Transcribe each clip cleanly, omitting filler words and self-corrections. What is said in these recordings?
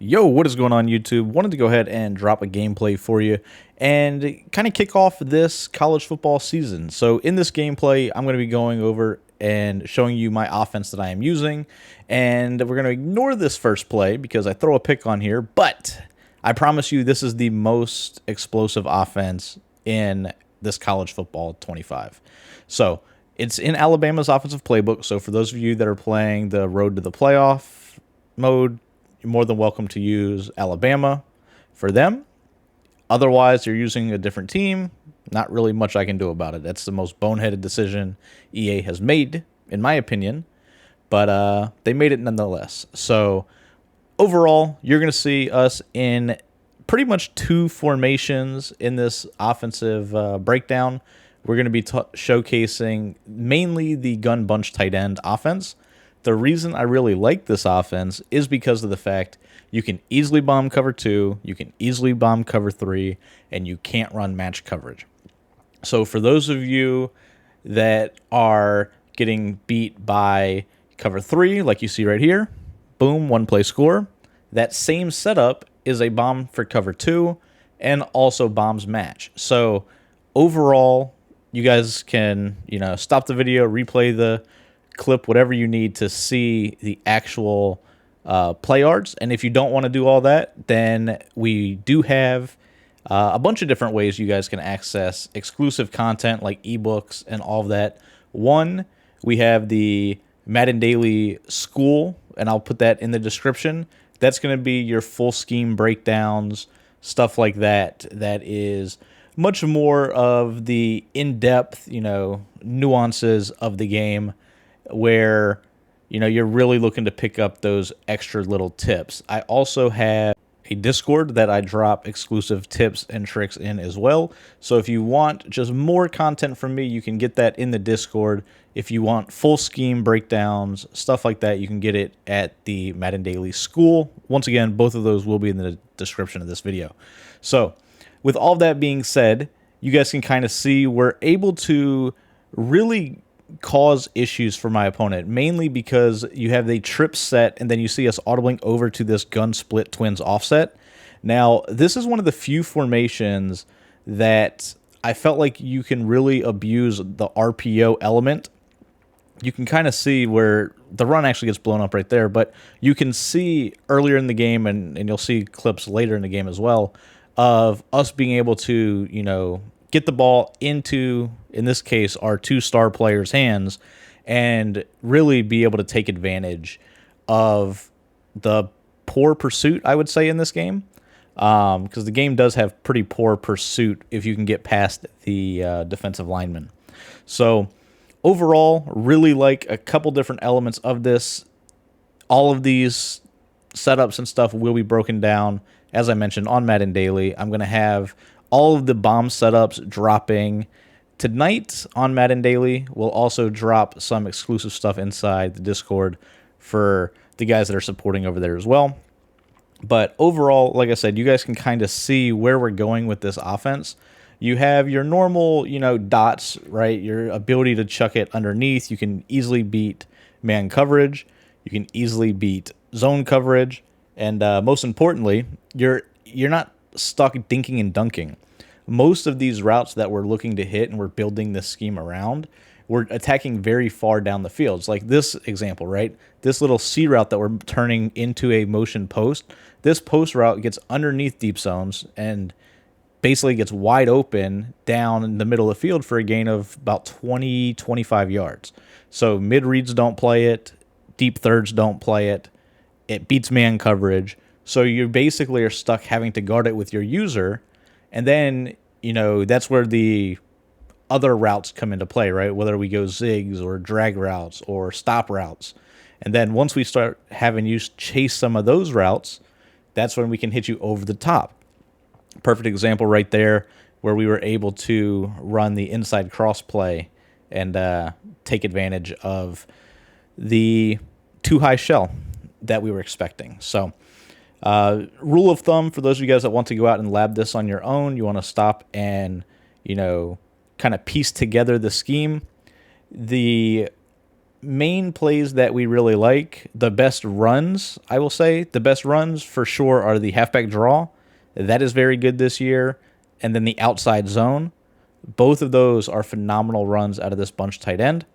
Yo, what is going on YouTube? Wanted to go ahead and drop a gameplay for you and kind of kick off this college football season. So in this gameplay, I'm going to be going over and showing you my offense that I am using. And we're going to ignore this first play because I throw a pick on here, but I promise you this is the most explosive offense in this college football 25. So it's in Alabama's offensive playbook. So for those of you that are playing the road to the playoff mode, you're more than welcome to use Alabama for them. Otherwise, you're using a different team. Not really much I can do about it. That's the most boneheaded decision EA has made, in my opinion. But they made it nonetheless. So overall, you're going to see us in pretty much two formations in this offensive breakdown. We're going to be showcasing mainly the gun bunch tight end offense. The reason I really like this offense is because of the fact you can easily bomb cover 2, you can easily bomb cover 3, and you can't run match coverage. So for those of you that are getting beat by cover 3, like you see right here, boom, one play score. That same setup is a bomb for cover 2 and also bombs match. So overall, you guys can, stop the video, replay the clip, whatever you need to see the actual play yards. And if you don't want to do all that, then we do have a bunch of different ways you guys can access exclusive content like ebooks and all of that. One, we have the Madden Daily School, and I'll put that in the description. That's going to be your full scheme breakdowns, stuff like that. That is much more of the in-depth, nuances of the game, where you're really looking to pick up those extra little tips. I also have a Discord that I drop exclusive tips and tricks in as well. So if you want just more content from me, you can get that in the Discord. If you want full scheme breakdowns, stuff like that, you can get it at the Madden Daily School. Once again, both of those will be in the description of this video. So with all that being said, you guys can kind of see we're able to really cause issues for my opponent, mainly because you have the trip set and then you see us audibling over to this gun split twins offset. Now, this is one of the few formations that I felt like you can really abuse the RPO element. You can kind of see where the run actually gets blown up right there, but you can see earlier in the game, and you'll see clips later in the game as well, of us being able to, get the ball into, in this case, our two star players' hands and really be able to take advantage of the poor pursuit, I would say, in this game. Because the game does have pretty poor pursuit if you can get past the defensive lineman. So overall, really like a couple different elements of this. All of these setups and stuff will be broken down, as I mentioned, on Madden Daily. I'm going to have all of the bomb setups dropping tonight on Madden Daily. We'll also drop some exclusive stuff inside the Discord for the guys that are supporting over there as well. But overall, like I said, you guys can kind of see where we're going with this offense. You have your normal, dots, right? Your ability to chuck it underneath. You can easily beat man coverage. You can easily beat zone coverage. And most importantly, you're not stuck dinking and dunking. Most of these routes that we're looking to hit and we're building this scheme around, we're attacking very far down the field. It's like this example, right? This little C route that we're turning into a motion post. This post route gets underneath deep zones and basically gets wide open down in the middle of the field for a gain of about 20, 25 yards. So mid reads don't play it. Deep thirds don't play it. It beats man coverage. So you basically are stuck having to guard it with your user. And then, that's where the other routes come into play, right? Whether we go zigs or drag routes or stop routes. And then once we start having you chase some of those routes, that's when we can hit you over the top. Perfect example right there where we were able to run the inside cross play and take advantage of the too high shell that we were expecting. So rule of thumb for those of you guys that want to go out and lab this on your own, you want to stop and, kind of piece together the scheme. The main plays that we really like, the best runs, I will say, the best runs for sure are the halfback draw. That is very good this year. And then the outside zone. Both of those are phenomenal runs out of this bunch tight end.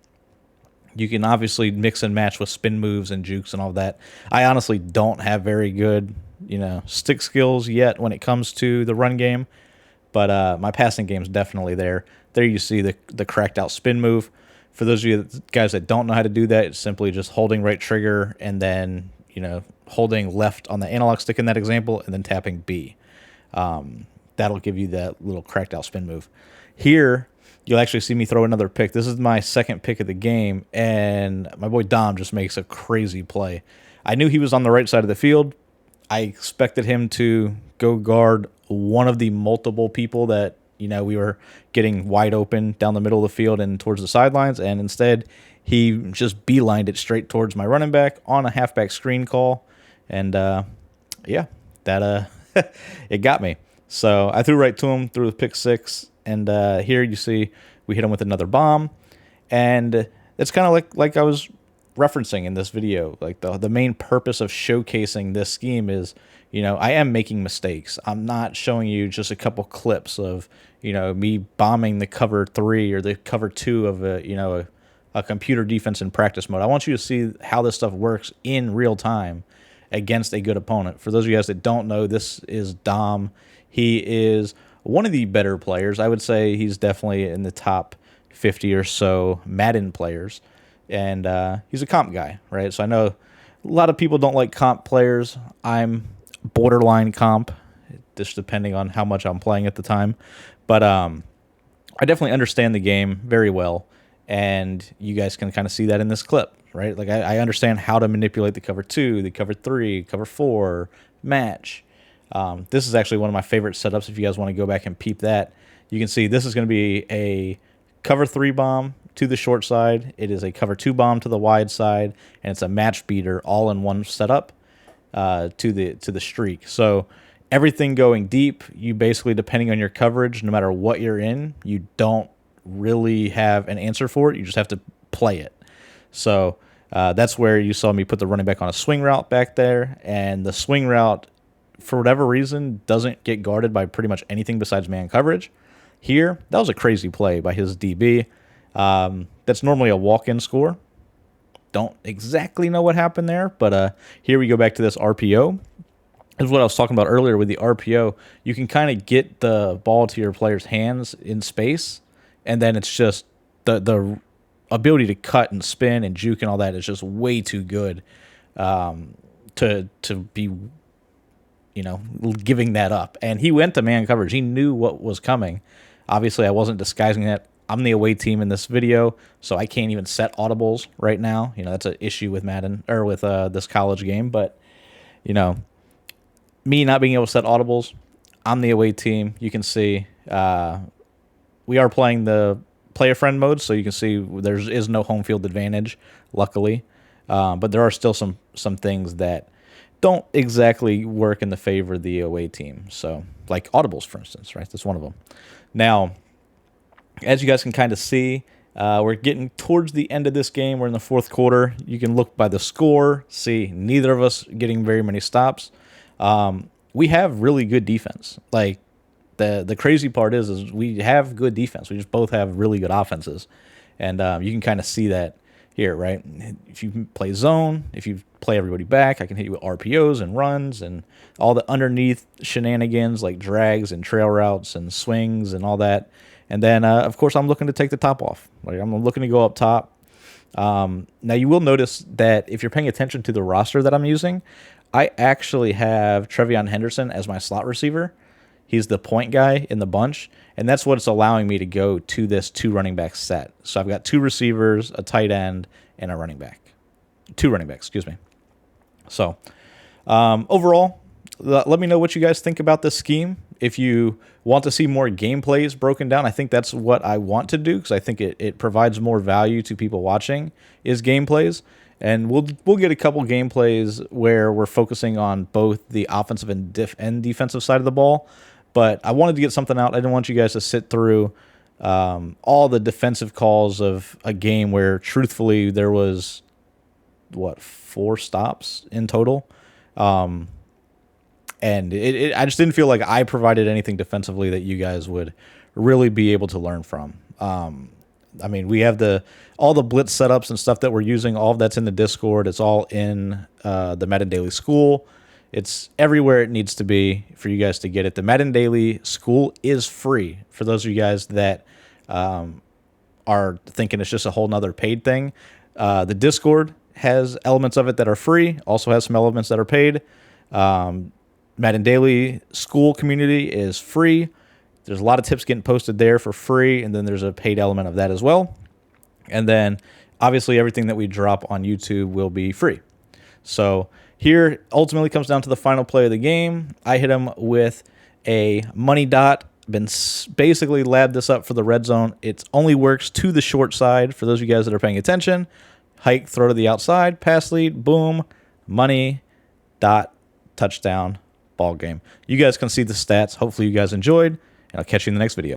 You can obviously mix and match with spin moves and jukes and all that. I honestly don't have very good, stick skills yet when it comes to the run game, but my passing game is definitely there. There you see the cracked out spin move. For those of you guys that don't know how to do that, it's simply just holding right trigger and then, holding left on the analog stick in that example and then tapping B. That'll give you that little cracked out spin move. Here, you'll actually see me throw another pick. This is my second pick of the game, and my boy Dom just makes a crazy play. I knew he was on the right side of the field. I expected him to go guard one of the multiple people that, we were getting wide open down the middle of the field and towards the sidelines, and instead he just beelined it straight towards my running back on a halfback screen call, and that it got me. So I threw right to him, threw the pick six, and here you see we hit him with another bomb, and it's kind of like I was referencing in this video. Like the main purpose of showcasing this scheme is, I am making mistakes. I'm not showing you just a couple clips of, me bombing the cover 3 or the cover 2 of a computer defense in practice mode. I want you to see how this stuff works in real time against a good opponent. For those of you guys that don't know, this is Dom. He is one of the better players. I would say he's definitely in the top 50 or so Madden players. And he's a comp guy, right? So I know a lot of people don't like comp players. I'm borderline comp, just depending on how much I'm playing at the time. But I definitely understand the game very well. And you guys can kind of see that in this clip, right? Like I understand how to manipulate the cover 2, the cover 3, cover 4, match. This is actually one of my favorite setups. If you guys want to go back and peep that, you can see this is going to be a cover 3 bomb to the short side. It is a cover 2 bomb to the wide side, and it's a match beater all in one setup to the streak. So everything going deep, you basically, depending on your coverage, no matter what you're in, you don't really have an answer for it. You just have to play it. So that's where you saw me put the running back on a swing route back there, and the swing route, for whatever reason, doesn't get guarded by pretty much anything besides man coverage. Here, that was a crazy play by his DB. That's normally a walk-in score. Don't exactly know what happened there, but here we go back to this RPO. This is what I was talking about earlier with the RPO. You can kind of get the ball to your player's hands in space, and then it's just the ability to cut and spin and juke and all that is just way too good to be giving that up. And he went to man coverage. He knew what was coming. Obviously, I wasn't disguising that. I'm the away team in this video, so I can't even set audibles right now. That's an issue with Madden or with this college game. But, me not being able to set audibles, I'm the away team. You can see we are playing the player friend mode, so you can see there is no home field advantage, luckily. But there are still some things that don't exactly work in the favor of the away team. So, like audibles, for instance, right? That's one of them. Now, as you guys can kind of see, we're getting towards the end of this game. We're in the fourth quarter. You can look by the score, see neither of us getting very many stops. We have really good defense. Like, the crazy part is we have good defense. We just both have really good offenses. And you can kind of see that here, right? If you play zone, if you play everybody back, I can hit you with RPOs and runs and all the underneath shenanigans like drags and trail routes and swings and all that. And then, of course, I'm looking to take the top off. Like, I'm looking to go up top. Now, you will notice that if you're paying attention to the roster that I'm using, I actually have Trevion Henderson as my slot receiver. He's the point guy in the bunch, and that's what's allowing me to go to this 2 running back set. So I've got 2 receivers, a tight end, and a running back. 2 running backs, excuse me. So overall, let me know what you guys think about this scheme. If you want to see more gameplays broken down, I think that's what I want to do, because I think it provides more value to people watching, is gameplays. And we'll get a couple gameplays where we're focusing on both the offensive and defensive side of the ball. But I wanted to get something out. I didn't want you guys to sit through all the defensive calls of a game where truthfully there was, what, 4 stops in total. And I just didn't feel like I provided anything defensively that you guys would really be able to learn from. I mean, we have all the blitz setups and stuff that we're using. All of that's in the Discord. It's all in the Madden Daily School. It's everywhere it needs to be for you guys to get it. The Madden Daily School is free for those of you guys that are thinking it's just a whole nother paid thing. The Discord has elements of it that are free, also has some elements that are paid. Madden Daily School community is free. There's a lot of tips getting posted there for free, and then there's a paid element of that as well. And then, obviously, everything that we drop on YouTube will be free. So here, ultimately, comes down to the final play of the game. I hit him with a money dot. Been basically labbed this up for the red zone. It only works to the short side for those of you guys that are paying attention. Hike, throw to the outside, pass lead, boom, money, dot, touchdown, ball game. You guys can see the stats. Hopefully you guys enjoyed, and I'll catch you in the next video.